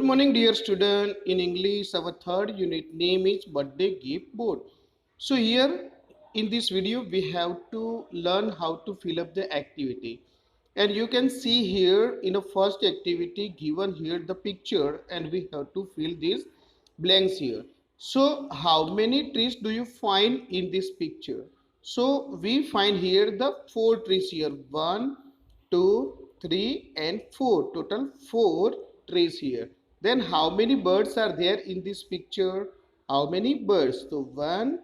morning, dear student. In English, our third unit name is birthday gift board. So here in this video, we have to learn how to fill up the activity. And you can see here in a first activity given here the picture, and we have to fill these blanks here. So how many trees do you find in this picture? So we find here the 4 trees here. 1, 2, 3 and 4. Total 4 trees here. Then how many birds are there in this picture? How many birds? So 1,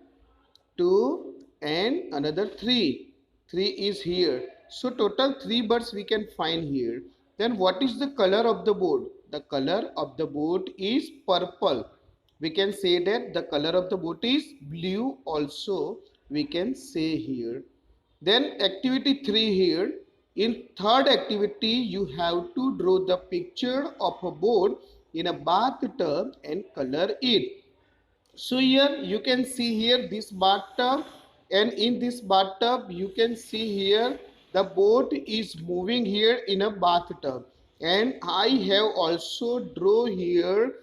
2 and another 3. 3 is here. So total 3 birds we can find here. Then what is the color of the board? The color of the board is purple. We can say that the color of the boat is blue also, we can say here. Then activity 3 here. In third activity, you have to draw the picture of a boat in a bathtub and color it. So here you can see here this bathtub, and in this bathtub you can see here the boat is moving here in a bathtub, and I have also draw here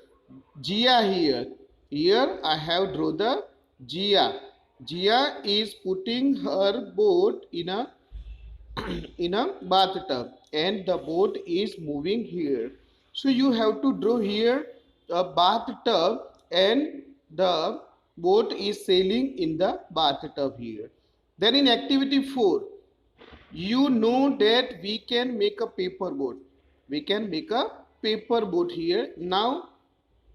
Jia here. Here I have draw the Jia. Jia is putting her boat in a in a bathtub, and the boat is moving here. So you have to draw here a bathtub, and the boat is sailing in the bathtub here. Then in activity 4, you know that we can make a paper boat. We can make a paper boat here. Now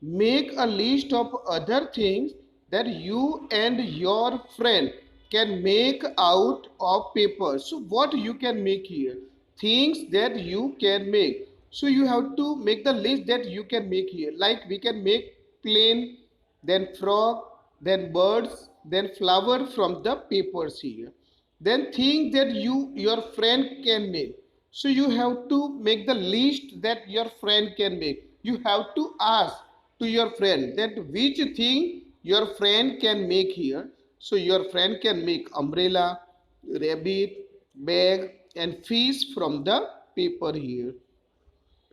make a list of other things that you and your friend can make out of paper. So what you can make here? Things that you can make. So you have to make the list that you can make here. Like we can make plane, then frog, then birds, then flower from the papers here. Then things that your friend can make. So you have to make the list that your friend can make. You have to ask to your friend that which thing your friend can make here. So your friend can make umbrella, rabbit, bag and fish from the paper here.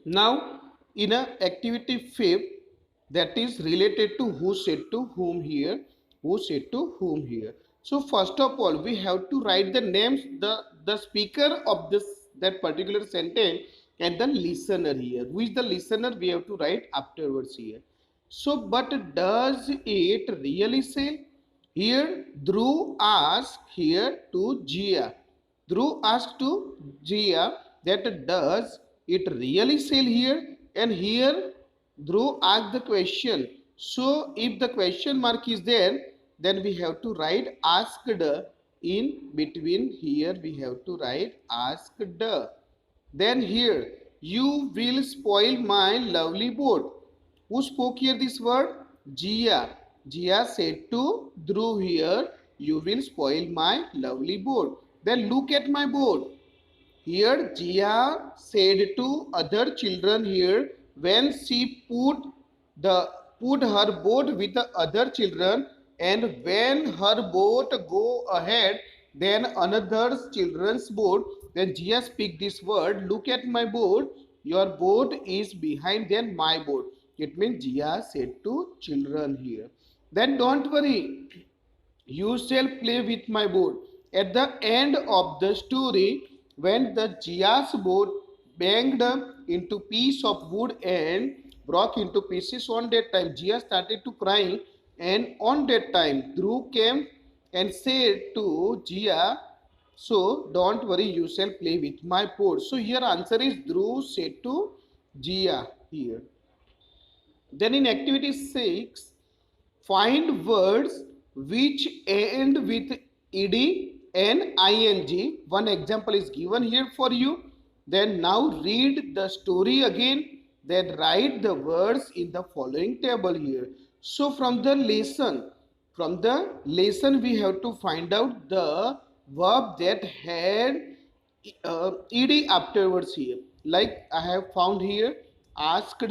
Now in a activity 5, that is related to who said to whom here. Who said to whom here. So first of all we have to write the names, the speaker of this that particular sentence, and the listener here. Who is the listener we have to write afterwards here. So but does it really sell? Here Dhruv asked here to Jia. Dhruv asked to Jia that does it really sell here? And here Dhruv asked the question. So if the question mark is there, then we have to write asked. In between here we have to write asked. Then here, you will spoil my lovely boat. Who spoke here this word? Jia. Jia said to Dhruv here, you will spoil my lovely boat. Then look at my boat. Here Jia said to other children here, when she put her boat with the other children, and when her boat go ahead, then another children's boat, then Jia speak this word, look at my boat, your boat is behind than my boat. It means Jia said to children here. Then don't worry, you shall play with my boat. At the end of the story, when the Jia's boat banged into piece of wood and broke into pieces, on that time Jia started to crying, and on that time Dhruv came and said to Jia, so don't worry, you shall play with my boat. So here answer is Dhruv said to Jia here. Then in activity 6, find words which end with ed and ing. One example is given here for you. Then now read the story again. Then write the words in the following table here. So from the lesson we have to find out the verb that had ed afterwards here. Like I have found here asked,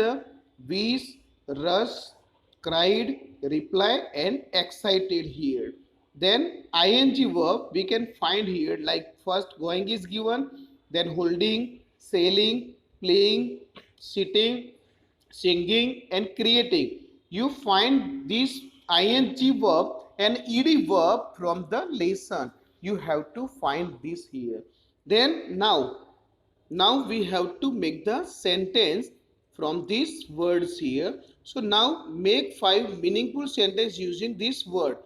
wish, rush, cried, reply and excited here. Then ing verb we can find here, like first going is given, then holding, sailing, playing, sitting, singing and creating. You find this ing verb and ed verb from the lesson. You have to find this here. Then now we have to make the sentence from these words here. So now make 5 meaningful sentence using this word.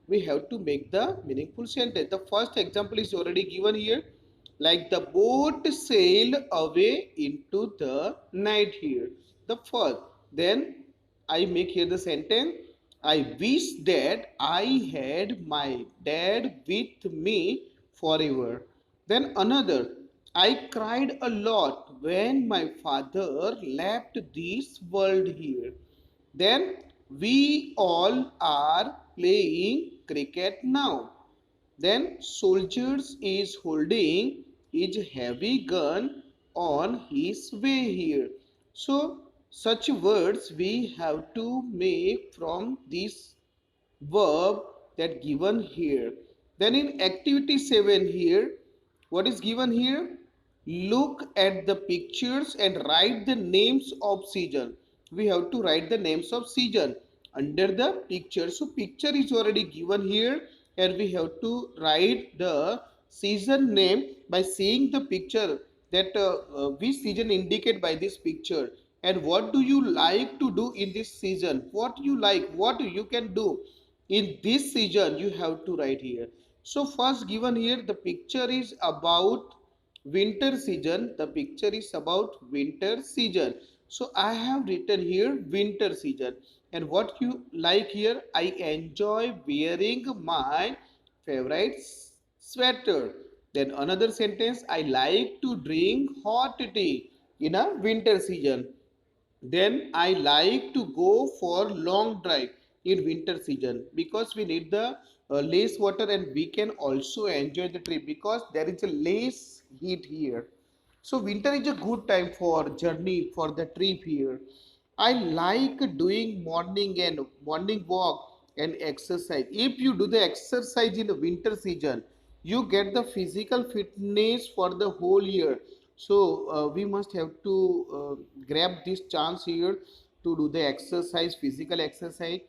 We have to make the meaningful sentence. The first example is already given here, like the boat sailed away into the night here. The first, then I make here the sentence, I wish that I had my dad with me forever. Then another, I cried a lot when my father left this world here. Then we all are playing cricket now. Then soldiers is holding his heavy gun on his way here. So such words we have to make from this verb that given here. Then in activity 7 here, what is given here? Look at the pictures and write the names of season. We have to write the names of season under the picture. So picture is already given here and we have to write the season name by seeing the picture, that which season indicate by this picture, and what do you like to do in this season, what you like, what you can do in this season, you have to write here. So first given here, the picture is about winter season. The picture is about winter season. So I have written here winter season. And what you like here, I enjoy wearing my favorite sweater. Then another sentence, I like to drink hot tea in a winter season. Then I like to go for long drive in winter season because we need the less water and we can also enjoy the trip because there is a less heat here. So winter is a good time for journey for the trip here. I like doing morning walk and exercise. If you do the exercise in the winter season, you get the physical fitness for the whole year. So we must have to grab this chance here to do the exercise, physical exercise.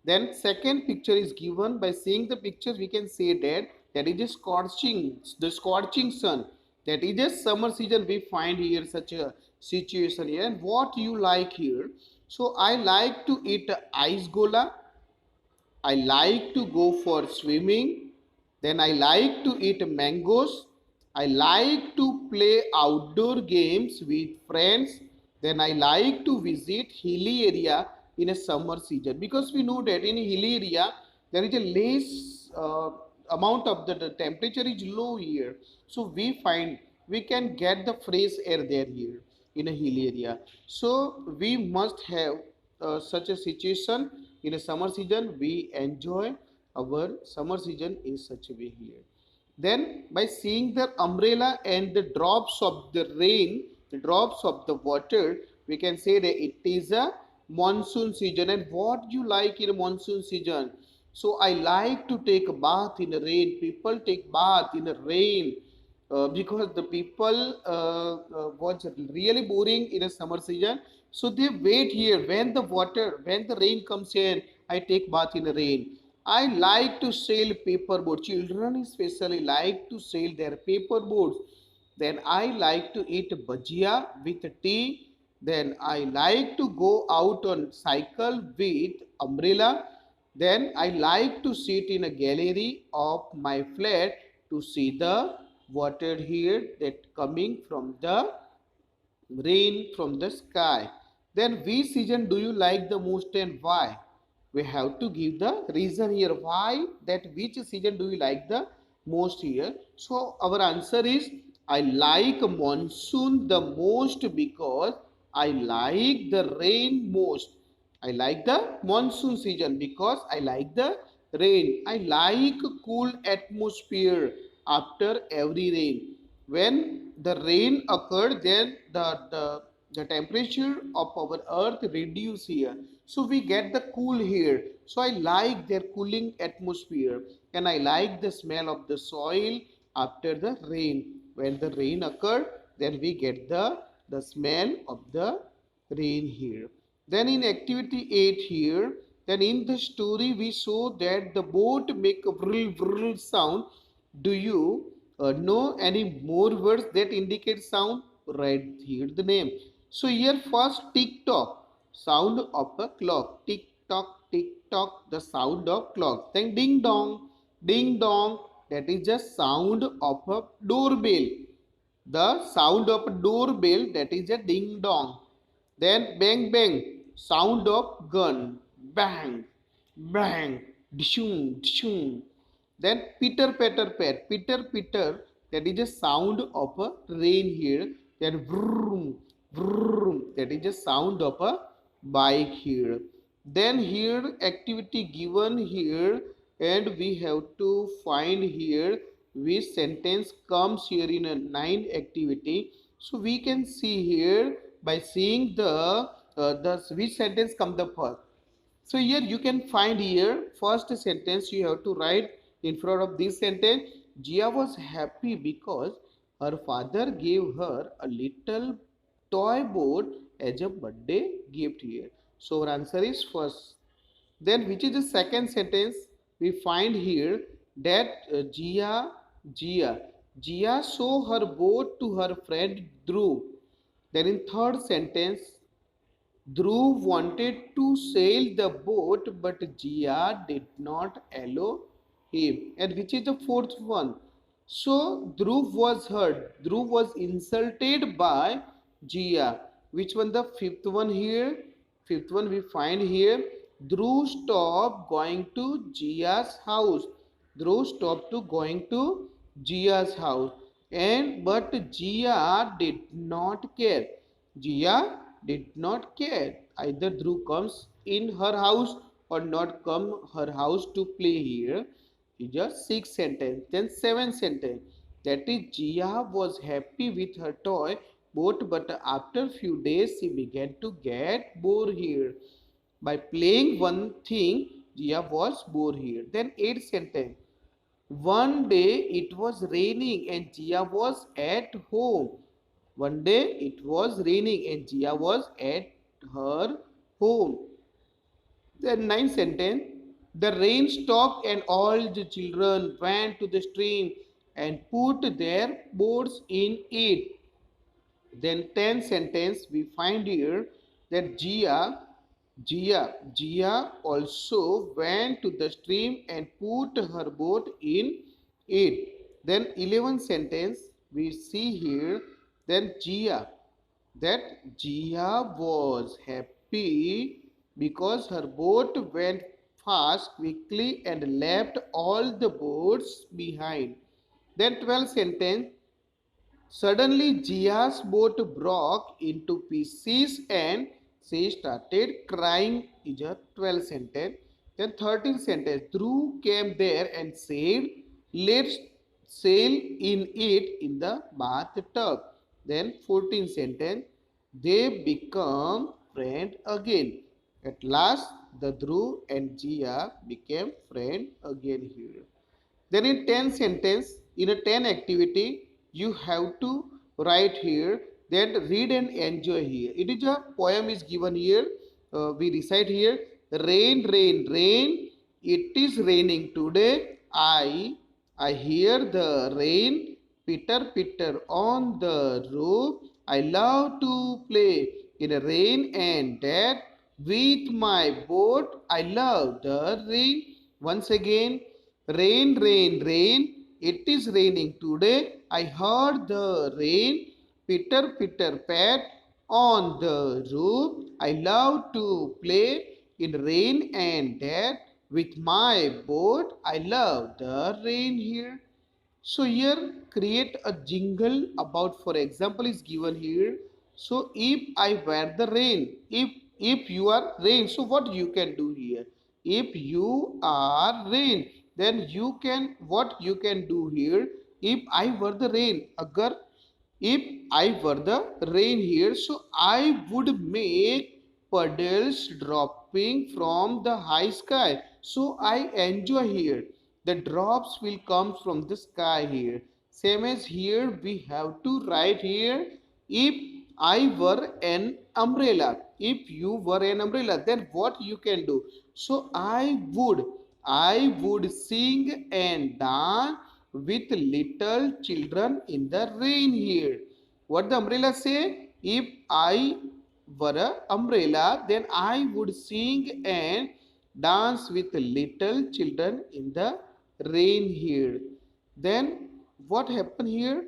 Then second picture is given. By seeing the pictures, we can say that that is a scorching sun. That is a summer season. We find here such a situation here. And what you like here? So I like to eat ice gola. I like to go for swimming. Then I like to eat mangoes. I like to play outdoor games with friends. Then I like to visit hilly area in a summer season because we know that in a hilly area there is a less amount of the temperature is low here. So we find we can get the fresh air there here in a hilly area. So we must have such a situation in a summer season. We enjoy our summer season in such a way here. Then by seeing the umbrella and the drops of the rain, the drops of the water, we can say that it is a monsoon season. And what you like in a monsoon season? So I like to take a bath in the rain. People take bath in the rain because the people was really boring in a summer season. So they wait here when when the rain comes in, I take bath in the rain. I like to sail paper boat. Children especially like to sail their paper boats. Then I like to eat bhajia with tea. Then I like to go out on cycle with umbrella. Then I like to sit in a gallery of my flat to see the water here that coming from the rain from the sky. Then which season do you like the most and why? We have to give the reason here why, that which season do you like the most here. So our answer is I like monsoon the most because I like the rain most. I like the monsoon season because I like the rain. I like cool atmosphere after every rain. When the rain occurred, then the temperature of our earth reduce here. So we get the cool here. So I like their cooling atmosphere and I like the smell of the soil after the rain. When the rain occurred, then we get the smell of the rain here. Then in activity 8 here, then in the story we saw that the boat make a vrl vrl sound. Do you know any more words that indicate sound? Write here the name. So here first tick tock, sound of a clock. Tick tock, the sound of clock. Then ding dong, that is the sound of a doorbell. The sound of a doorbell, that is a ding dong. Then bang bang, sound of gun. Bang, bang, dishung, dishung. Then pitter patter pat, pitter pitter, that is a sound of a rain here. Then vroom, vroom, that is a sound of a bike here. Then here activity given here, and we have to find here which sentence comes here in a 9 activity. So we can see here by seeing the which sentence come the first. So here you can find here first sentence you have to write in front of this sentence. Jia was happy because her father gave her a little toy boat as a birthday gift here. So our answer is first. Then which is the second sentence? We find here that Jia show her boat to her friend Dhruv. Then in third sentence, Dhruv wanted to sail the boat, but Jia did not allow him. And which is the fourth one? So Dhruv was hurt. Dhruv was insulted by Jia. Which one? The fifth one here. Fifth one we find here. Dhruv stopped going to Jia's house. Dhruv stopped to going to Jia's house. And but Jia did not care. Jia did not care. Either Dhruv comes in her house or not come her house to play here. Is a sixth sentence. Then seventh sentence. That is Jia was happy with her toy boat, but after few days she began to get bored here. By playing one thing, Jia was bored here. Then eighth sentence. One day it was raining and Jia was at home. One day it was raining and Jia was at her home. The ninth sentence. The rain stopped and all the children went to the stream and put their boats in it. Then 10th sentence we find here that Jia also went to the stream and put her boat in it. Then 11th sentence we see here that Jia was happy because her boat went fast quickly and left all the boats behind. Then 12th sentence. Suddenly Jia's boat broke into pieces and she started crying is a 12th sentence. Then 13th sentence. Dhruv came there and said, let's sail in it in the bathtub. Then 14th sentence. They become friends again. At last, the Dhruv and Jia became friends again here. Then in 10 sentence, in a 10 activity, you have to write here that read and enjoy here. It is a poem is given here. We recite here. Rain, rain, rain. It is raining today. I hear the rain pitter pitter on the roof. I love to play in the rain and that with my boat. I love the rain. Once again, rain, rain, rain. It is raining today. I heard the rain pitter pitter pat on the roof. I love to play in rain and that with my boat. I love the rain here. So here create a jingle about, for example, is given here. So if I wear the rain, if you are rain, so what you can do here? If you are rain, then you can what you can do here? If I were the rain, agar if I were the rain here, so I would make puddles dropping from the high sky. So I enjoy here. The drops will come from the sky here. Same as here, we have to write here. If I were an umbrella. If you were an umbrella, then what you can do? So I would sing and dance with little children in the rain here. What the umbrella say? If I were an umbrella, then I would sing and dance with little children in the rain here. Then what happened here?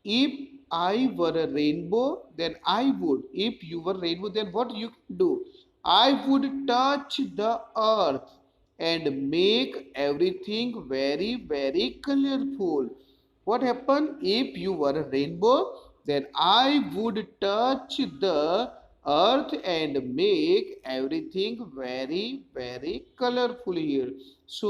If I were a rainbow, then I would. If you were rainbow, then what you can do? I would touch the earth and make everything very, very colorful. What happened? If you were a rainbow, then I would touch the earth and make everything very, very colorful here. So